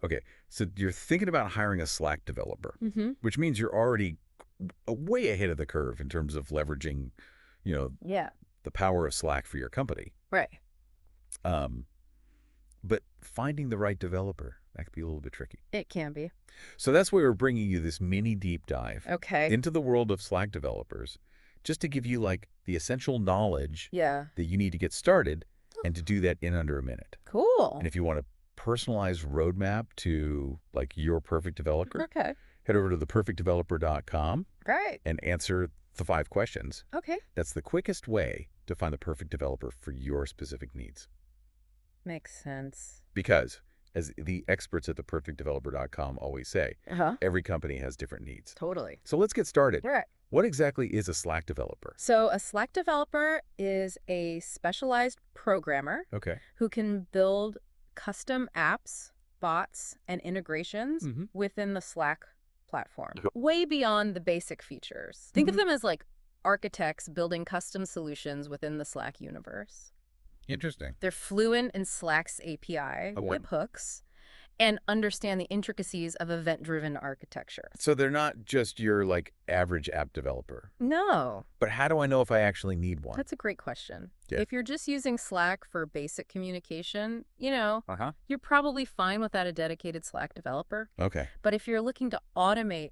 Okay, so you're thinking about hiring a Slack developer, which means you're already way ahead of the curve in terms of leveraging, you know, Yeah. the power of Slack for your company. Right. Um, but finding the right developer, that could be a little bit tricky. It can be. So that's why we're bringing you this mini deep dive Okay. into the world of Slack developers, just to give you like the essential knowledge Yeah. that you need to get started and to do that in under a minute. Cool. And if you want a personalized roadmap to like your perfect developer, Okay. head over to theperfectdeveloper.com Right. and answer the 5 questions. Okay. That's the quickest way to find the perfect developer for your specific needs. Makes sense. Because, as the experts at theperfectdeveloper.com always say, Uh-huh. every company has different needs. Totally. So let's get started. All right. What exactly is a Slack developer? So a Slack developer is a specialized programmer Okay. who can build custom apps, bots, and integrations within the Slack platform, way beyond the basic features. Think of them as like architects building custom solutions within the Slack universe. Interesting. They're fluent in Slack's API, webhooks, and understand the intricacies of event-driven architecture. So they're not just your like average app developer. No. But how do I know if I actually need one? That's a great question. Yeah. If you're just using Slack for basic communication, you're probably fine without a dedicated Slack developer. Okay. But if you're looking to automate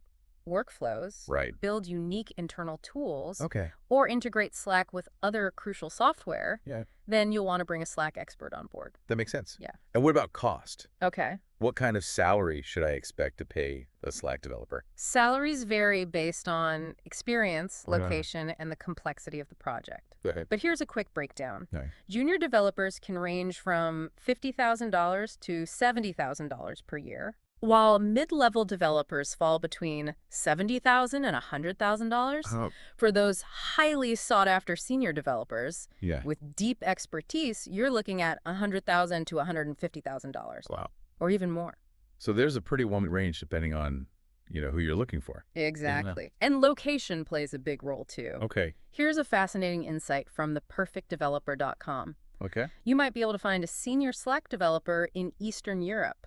workflows, Right. build unique internal tools, Okay. or integrate Slack with other crucial software, Yeah. then you'll want to bring a Slack expert on board. That makes sense. Yeah. And what about cost? Okay. What kind of salary should I expect to pay a Slack developer? Salaries vary based on experience, location, and the complexity of the project. Okay. But here's a quick breakdown. Right. Junior developers can range from $50,000 to $70,000 per year, while mid-level developers fall between $70,000 and $100,000. Oh. For those highly sought-after senior developers Yeah. with deep expertise, you're looking at $100,000 to $150,000. Wow. Or even more. So there's a pretty wide range depending on, who you're looking for. Exactly. And location plays a big role, too. Okay. Here's a fascinating insight from theperfectdeveloper.com. Okay. You might be able to find a senior Slack developer in Eastern Europe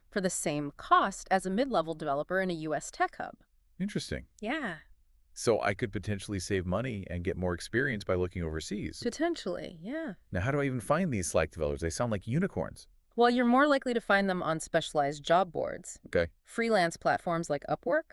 for the same cost as a mid-level developer in a U.S. tech hub. Interesting. Yeah. So I could potentially save money and get more experience by looking overseas. Potentially, yeah. Now, how do I even find these Slack developers? They sound like unicorns. Well, you're more likely to find them on specialized job boards, Okay. freelance platforms like Upwork,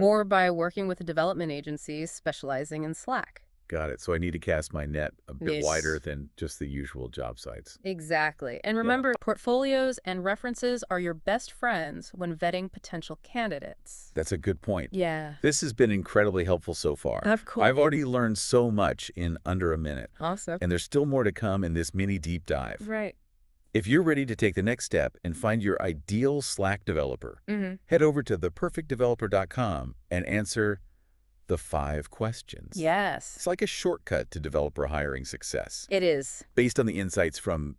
or by working with development agencies specializing in Slack. Got it. So I need to cast my net a bit Yes. wider than just the usual job sites. Exactly. And remember, portfolios and references are your best friends when vetting potential candidates. That's a good point. Yeah. This has been incredibly helpful so far. Of course. I've already learned so much in under a minute. Awesome. And there's still more to come in this mini deep dive. Right. If you're ready to take the next step and find your ideal Slack developer, head over to theperfectdeveloper.com and answer the 5 questions. Yes. It's like a shortcut to developer hiring success, It is. based on the insights from,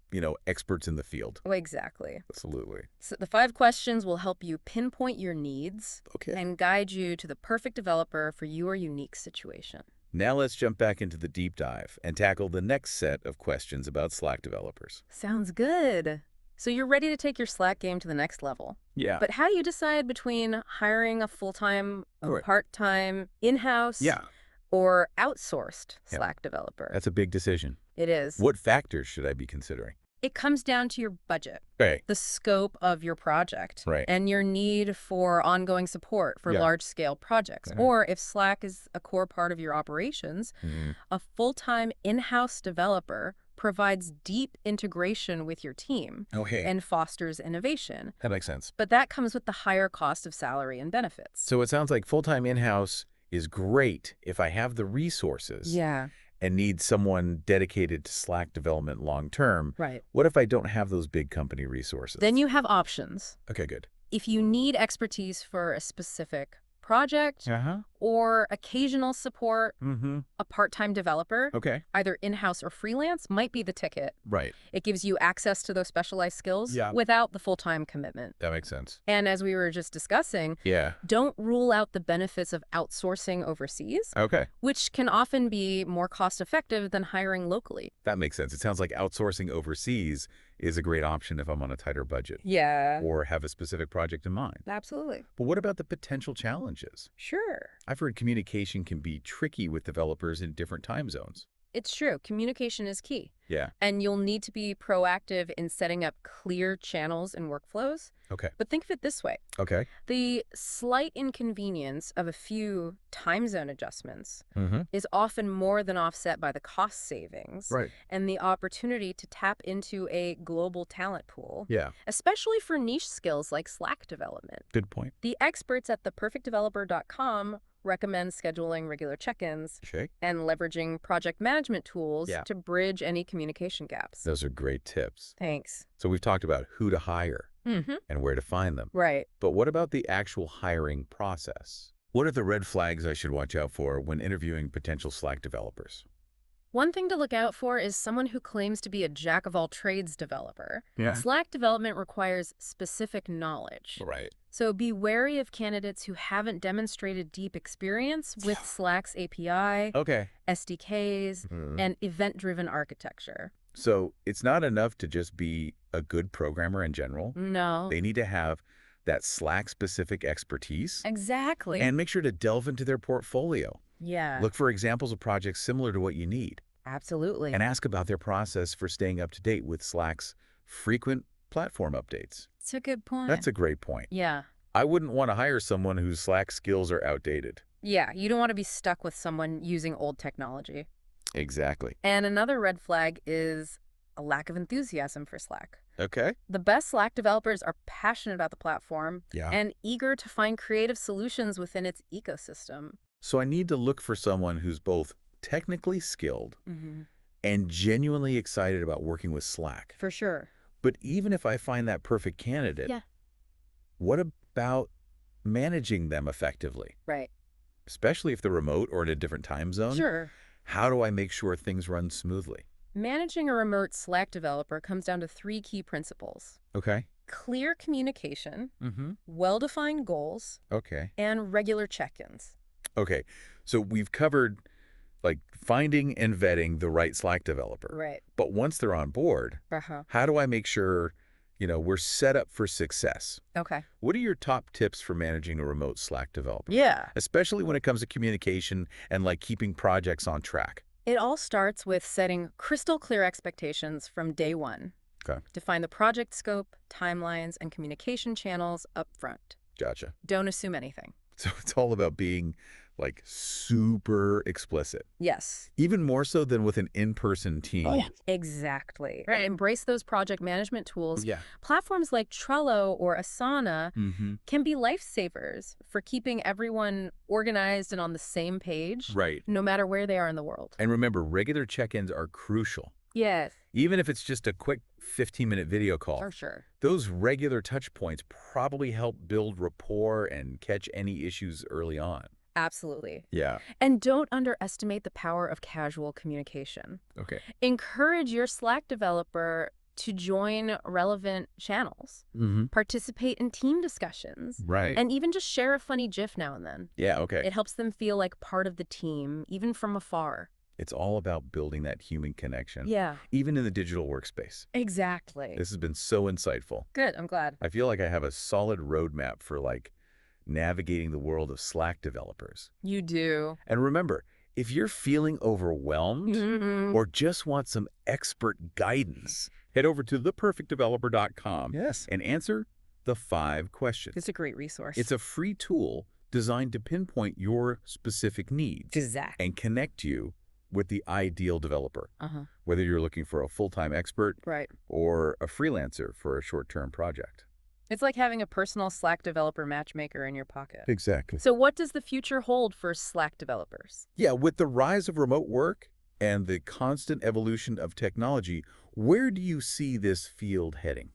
experts in the field. Oh, exactly. Absolutely. So the 5 questions will help you pinpoint your needs Okay. and guide you to the perfect developer for your unique situation. Now let's jump back into the deep dive and tackle the next set of questions about Slack developers. Sounds good. So you're ready to take your Slack game to the next level. Yeah. But how do you decide between hiring a full-time, a Right. part-time, in-house, or outsourced Slack developer? That's a big decision. It is. What factors should I be considering? It comes down to your budget, Right. the scope of your project, Right. and your need for ongoing support for Yeah. large-scale projects. Or if Slack is a core part of your operations, a full-time in-house developer provides deep integration with your team Okay. and fosters innovation. That makes sense. But that comes with the higher cost of salary and benefits. So it sounds like full-time in-house is great if I have the resources Yeah, and need someone dedicated to Slack development long-term. right. What if I don't have those big company resources? Then you have options. Okay, good. If you need expertise for a specific project or occasional support, a part-time developer, Okay. either in-house or freelance, might be the ticket. Right. It gives you access to those specialized skills Yeah. without the full-time commitment. That makes sense. And as we were just discussing, Yeah. don't rule out the benefits of outsourcing overseas, Okay. which can often be more cost-effective than hiring locally. That makes sense. It sounds like outsourcing overseas is a great option if I'm on a tighter budget Yeah. or have a specific project in mind. Absolutely. But what about the potential challenges? Sure. I've heard communication can be tricky with developers in different time zones. It's true. Communication is key. Yeah. And you'll need to be proactive in setting up clear channels and workflows. Okay. But think of it this way. Okay. The slight inconvenience of a few time zone adjustments Mm-hmm. is often more than offset by the cost savings Right. and the opportunity to tap into a global talent pool, Yeah. especially for niche skills like Slack development. Good point. The experts at theperfectdeveloper.com recommend scheduling regular check-ins Okay. and leveraging project management tools Yeah. to bridge any communication gaps. Those are great tips. Thanks. So we've talked about who to hire Mm-hmm. and where to find them. Right. But what about the actual hiring process? What are the red flags I should watch out for when interviewing potential Slack developers? One thing to look out for is someone who claims to be a jack-of-all-trades developer. Yeah. Slack development requires specific knowledge. Right. So be wary of candidates who haven't demonstrated deep experience with Slack's API, Okay. SDKs, and event-driven architecture. So it's not enough to just be a good programmer in general. No. They need to have that Slack-specific expertise. Exactly. And make sure to delve into their portfolio. Yeah. Look for examples of projects similar to what you need. Absolutely. And ask about their process for staying up to date with Slack's frequent platform updates. That's a good point. That's a great point. Yeah. I wouldn't want to hire someone whose Slack skills are outdated. Yeah, you don't want to be stuck with someone using old technology. Exactly. And another red flag is a lack of enthusiasm for Slack. Okay. The best Slack developers are passionate about the platform Yeah. and eager to find creative solutions within its ecosystem. So I need to look for someone who's both technically skilled and genuinely excited about working with Slack. For sure. But even if I find that perfect candidate, what about managing them effectively? Right. Especially if they're remote or in a different time zone? Sure. How do I make sure things run smoothly? Managing a remote Slack developer comes down to 3 key principles. Okay. Clear communication, Mm-hmm. well-defined goals, Okay. and regular check-ins. Okay. So we've covered like finding and vetting the right Slack developer. Right. But once they're on board, how do I make sure, we're set up for success? Okay. What are your top tips for managing a remote Slack developer? Yeah. Especially when it comes to communication and like keeping projects on track. It all starts with setting crystal clear expectations from day one. Okay. Define the project scope, timelines, and communication channels up front. Gotcha. Don't assume anything. So it's all about being like super explicit. Yes. Even more so than with an in-person team. Oh, yeah. Exactly. Right. Embrace those project management tools. Yeah. Platforms like Trello or Asana Mm-hmm. can be lifesavers for keeping everyone organized and on the same page, Right. no matter where they are in the world. And remember, regular check-ins are crucial. Yes. Even if it's just a quick 15-minute video call. For sure. Those regular touch points probably help build rapport and catch any issues early on. Absolutely. Yeah. And don't underestimate the power of casual communication. Okay. Encourage your Slack developer to join relevant channels, Mm-hmm. participate in team discussions, Right. and even just share a funny GIF now and then. Yeah, okay. It helps them feel like part of the team, even from afar. It's all about building that human connection. Yeah. Even in the digital workspace. Exactly. This has been so insightful. Good. I'm glad. I feel like I have a solid roadmap for like navigating the world of Slack developers. You do. And remember, if you're feeling overwhelmed or just want some expert guidance, head over to theperfectdeveloper.com and answer the 5 questions. It's a great resource. It's a free tool designed to pinpoint your specific needs exactly. and connect you with the ideal developer, Uh-huh. whether you're looking for a full-time expert Right. or a freelancer for a short-term project. It's like having a personal Slack developer matchmaker in your pocket. Exactly. So what does the future hold for Slack developers? Yeah, with the rise of remote work and the constant evolution of technology, where do you see this field heading?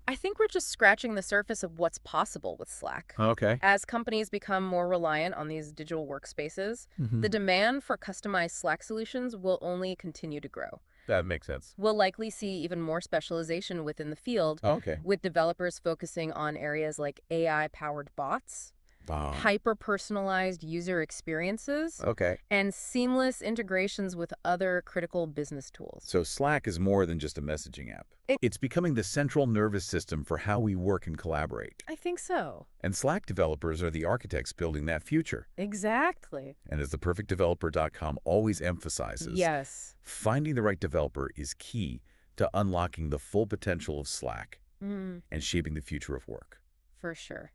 I think we're just scratching the surface of what's possible with Slack. Okay. As companies become more reliant on these digital workspaces, the demand for customized Slack solutions will only continue to grow. That makes sense. We'll likely see even more specialization within the field, Okay. with developers focusing on areas like AI-powered bots, hyper-personalized user experiences, Okay. and seamless integrations with other critical business tools. So Slack is more than just a messaging app. It's becoming the central nervous system for how we work and collaborate. I think so. And Slack developers are the architects building that future. Exactly. And as theperfectdeveloper.com always emphasizes, Yes. finding the right developer is key to unlocking the full potential of Slack and shaping the future of work. For sure.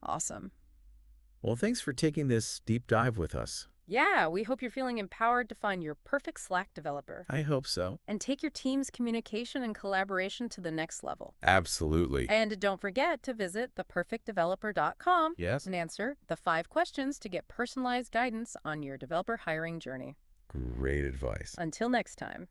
Awesome. Well, thanks for taking this deep dive with us. Yeah, we hope you're feeling empowered to find your perfect Slack developer I hope so. and take your team's communication and collaboration to the next level. Absolutely. And don't forget to visit theperfectdeveloper.com Yes? and answer the 5 questions to get personalized guidance on your developer hiring journey. Great advice. Until next time.